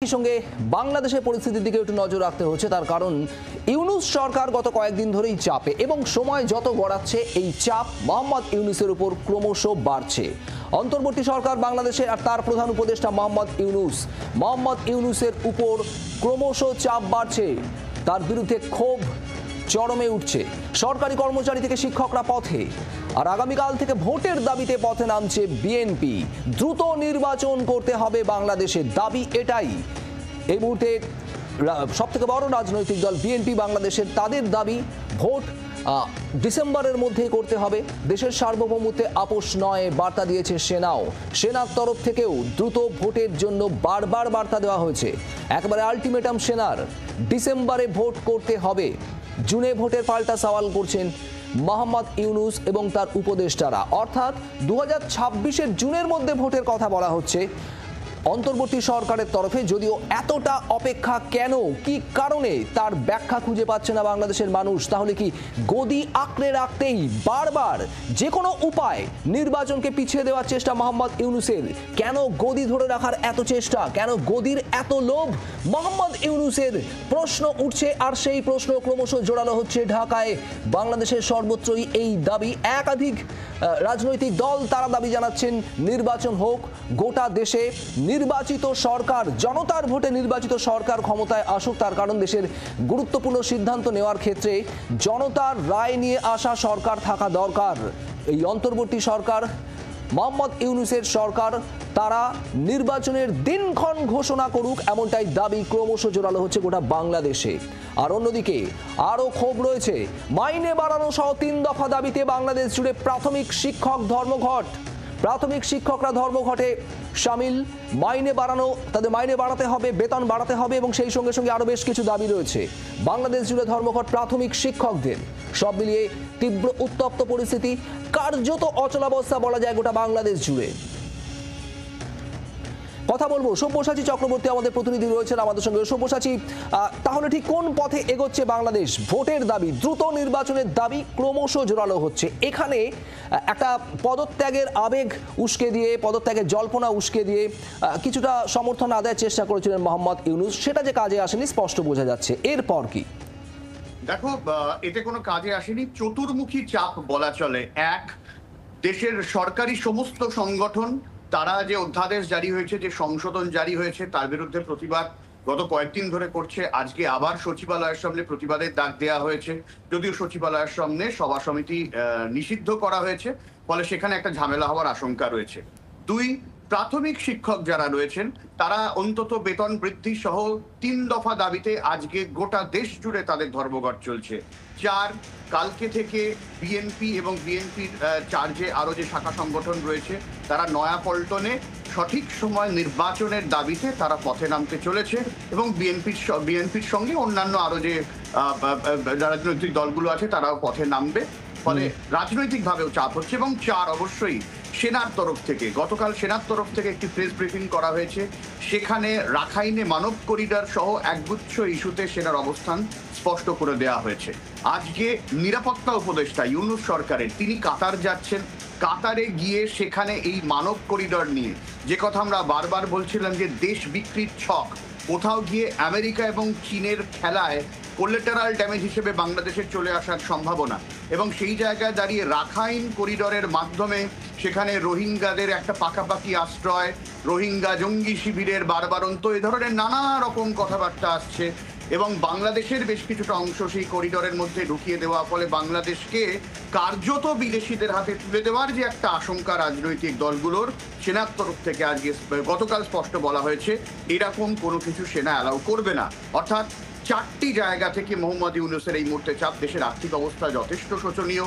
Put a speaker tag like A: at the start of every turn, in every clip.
A: একই সঙ্গে বাংলাদেশের পরিস্থিতির দিকে একটু নজর রাখতে হচ্ছে, তার কারণ ইউনূস সরকার গত কয়েকদিন ধরেই চাপে এবং সময় যত গড়াচ্ছে এই চাপ মোহাম্মদ ইউনূসের উপর ক্রমশ বাড়ছে। অন্তর্বর্তী সরকার বাংলাদেশের আর তার প্রধান উপদেষ্টা মোহাম্মদ ইউনূসের উপর ক্রমশ চাপ বাড়ছে, তার বিরুদ্ধে ক্ষোভ চরমে উঠছে। সরকারি কর্মচারী থেকে শিক্ষকরা পথে, আর আগামীকাল থেকে ভোটের দাবিতে পথে নামছে বিএনপি। দ্রুত নির্বাচন করতে হবে বাংলাদেশের দাবি এটাই। এই মুহূর্তে সবথেকে বড় রাজনৈতিক দল বিএনপি বাংলাদেশের, তাদের দাবি ভোট ডিসেম্বরের মধ্যেই করতে হবে। দেশের সার্বভৌমত্বে আপোষ নয় বার্তা দিয়েছে সেনার তরফ থেকেও দ্রুত ভোটের জন্য বারবার বার্তা দেওয়া হয়েছে। একেবারে আলটিমেটাম সেনার, ডিসেম্বরে ভোট করতে হবে। জুনে ভোটের পাল্টা সওয়াল করছেন মোহাম্মদ ইউনূস এবং তার উপদেষ্টারা, অর্থাৎ 2026-এর জুনের মধ্যে ভোটের কথা বলা হচ্ছে অন্তর্বর্তী সরকারের তরফে। যদিও এতটা অপেক্ষা কেন, কি কারণে, তার ব্যাখ্যা খুঁজে পাচ্ছে না বাংলাদেশের মানুষ। তাহলে কি গদি আঁকড়ে রাখতেই বারবার যে কোনো উপায় নির্বাচনকে পিছিয়ে দেওয়ার চেষ্টা মোহাম্মদ ইউনূসের? কেন গদি ধরে রাখার এত চেষ্টা, কেন গদির এত লোভ মোহাম্মদ ইউনূসের? প্রশ্ন উঠছে, আর সেই প্রশ্ন ক্রমশ জোরালো হচ্ছে ঢাকায়। বাংলাদেশের সর্বত্রই এই দাবি। একাধিক রাজনৈতিক দল তারা দাবি জানাচ্ছেন নির্বাচন হোক, গোটা দেশে নির্বাচিত সরকার, জনতার ভোটে নির্বাচিত সরকার ক্ষমতায় আসুক। তার কারণ দেশের গুরুত্বপূর্ণ সিদ্ধান্ত নেওয়ার ক্ষেত্রে জনতার রায় নিয়ে আসা সরকার থাকা দরকার। এই অন্তর্বর্তী সরকার, মোহাম্মদ ইউনূসের সরকার, তারা নির্বাচনের দিনক্ষণ ঘোষণা করুক, এমনটাই দাবি ক্রমশ জোরালো হচ্ছে গোটা বাংলাদেশে। আর অন্যদিকে আরও ক্ষোভ রয়েছে মাইনে বাড়ানো সহ 3 দফা দাবিতে বাংলাদেশ জুড়ে প্রাথমিক শিক্ষক ধর্মঘট। প্রাথমিক শিক্ষকরা ধর্মঘটে সামিল। মাইনে বাড়ানো, তাদের মাইনে বাড়াতে হবে, বেতন বাড়াতে হবে এবং সেই সঙ্গে সঙ্গে আরও বেশ কিছু দাবি রয়েছে। বাংলাদেশ জুড়ে ধর্মঘট প্রাথমিক শিক্ষকদের। সব মিলিয়ে তীব্র উত্তপ্ত পরিস্থিতি, কার্যত অচলাবস্থা বলা যায় গোটা বাংলাদেশ জুড়ে। কথা বলবো সব্যসাচী চক্রবর্তী, আমাদের প্রতিনিধি রয়েছেন আমাদের সঙ্গে। সব্যসাচী, তাহলে ঠিক কোন পথে এগোচ্ছে বাংলাদেশ? ভোটের দাবি, দ্রুত নির্বাচনের দাবি ক্রমশ জোরালো হচ্ছে। এখানে একটা পদত্যাগের আবেগ উস্কে দিয়ে, পদত্যাগের জল্পনা উস্কে দিয়ে কিছুটা সমর্থন আদায়ের চেষ্টা করেছিলেন মোহাম্মদ ইউনূস, সেটা যে কাজে আসেনি স্পষ্ট বোঝা যাচ্ছে। এরপর কি?
B: দেখো, এতে কোনো কাজে আসেনি। চতুর্মুখী চাপ বলা চলে। এক, দেশের সরকারি সমস্ত সংগঠন, তারা যে অধ্যাদেশ জারি হয়েছে, যে সংশোধন জারি হয়েছে, তার বিরুদ্ধে প্রতিবাদ গত কয়েকদিন ধরে করছে। আজকে আবার সচিবালয়ের সামনে প্রতিবাদের ডাক দেওয়া হয়েছে, যদিও সচিবালয়ের সামনে সভা সমিতি নিষিদ্ধ করা হয়েছে, ফলে সেখানে একটা ঝামেলা হওয়ার আশঙ্কা রয়েছে। দুই, প্রাথমিক শিক্ষক যারা রয়েছেন তারা অন্তত বেতন বৃদ্ধি সহ 3 দফা দাবিতে আজকে গোটা দেশ জুড়ে তাদের ধর্মঘট চলছে। চার, কালকে থেকে বিএনপি এবং বিএনপির চার্জে আরো যে শাখা সংগঠন রয়েছে তারা নয়াপল্টনে সঠিক সময় নির্বাচনের দাবিতে তারা পথে নামতে চলেছে এবং বিএনপির সঙ্গে অন্যান্য আরো যে রাজনৈতিক দলগুলো আছে তারাও পথে নামবে। ফলে রাজনৈতিকভাবেও চাপ হচ্ছে। এবং চার, অবশ্যই সেনার তরফ থেকে, গতকাল সেনার তরফ থেকে একটি প্রেস ব্রিফিং করা হয়েছে, সেখানে রাখাইনে মানব করিডর সহ একগুচ্ছ ইস্যুতে সেনার অবস্থান স্পষ্ট করে দেওয়া হয়েছে। আজকে নিরাপত্তা উপদেষ্টা ইউনূস সরকারের, তিনি কাতার যাচ্ছেন। কাতারে গিয়ে সেখানে এই মানব করিডর নিয়ে যে কথা আমরা বারবার বলছিলাম যে দেশ বিক্রির ছক, কোথাও গিয়ে আমেরিকা এবং চীনের খেলায় কোলেটারাল ড্যামেজ হিসেবে বাংলাদেশের চলে আসার সম্ভাবনা, এবং সেই জায়গায় দাঁড়িয়ে রাখাইন করিডরের মাধ্যমে সেখানে রোহিঙ্গাদের একটা পাকাপাকি আশ্রয়, রোহিঙ্গা জঙ্গি শিবিরের বারবারন্ত, এ ধরনের নানা রকম কথাবার্তা আসছে এবং বাংলাদেশের বেশ কিছুটা অংশ সেই করিডরের মধ্যে ঢুকিয়ে দেওয়া, ফলে বাংলাদেশকে কার্যত বিদেশিদের হাতে তুলে দেওয়ার যে একটা আশঙ্কা রাজনৈতিক দলগুলোর, সেনার তরফ থেকে আজকে গতকাল স্পষ্ট বলা হয়েছে এরকম কোনো কিছু সেনা অ্যালাউ করবে না। অর্থাৎ 4টি জায়গা থেকে মোহাম্মদ ইউনূসের এই মুহূর্তে চাপ। দেশের আর্থিক অবস্থা যথেষ্ট শোচনীয়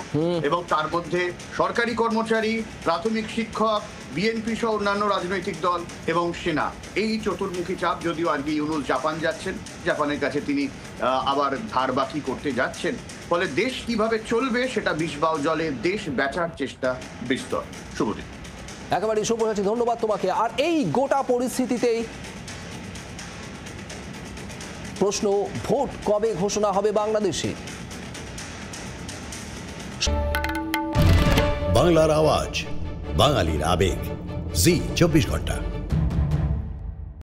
B: এবং তার মধ্যে সরকারি কর্মচারী, প্রাথমিক শিক্ষক, বিএনপি সহ অন্যান্য রাজনৈতিক দল এবং সেনা, এই চতুর্মুখী চাপ। যদিও আজকে ইউনূস জাপান যাচ্ছেন, জাপানের কাছে তিনি আবার ধার বাকি করতে যাচ্ছেন, ফলে দেশ কিভাবে চলবে সেটা বিষবাও জলে দেশ বেচার চেষ্টা বিস্তর। শুভদিন।
A: একেবারেই সব্যসাচী, ধন্যবাদ তোমাকে। আর এই গোটা পরিস্থিতিতেই প্রশ্ন, ভোট কবে ঘোষণা হবে বাংলাদেশে?
C: বাংলার আওয়াজ, বাঙালির আবেগ, জি 24 ঘন্টা।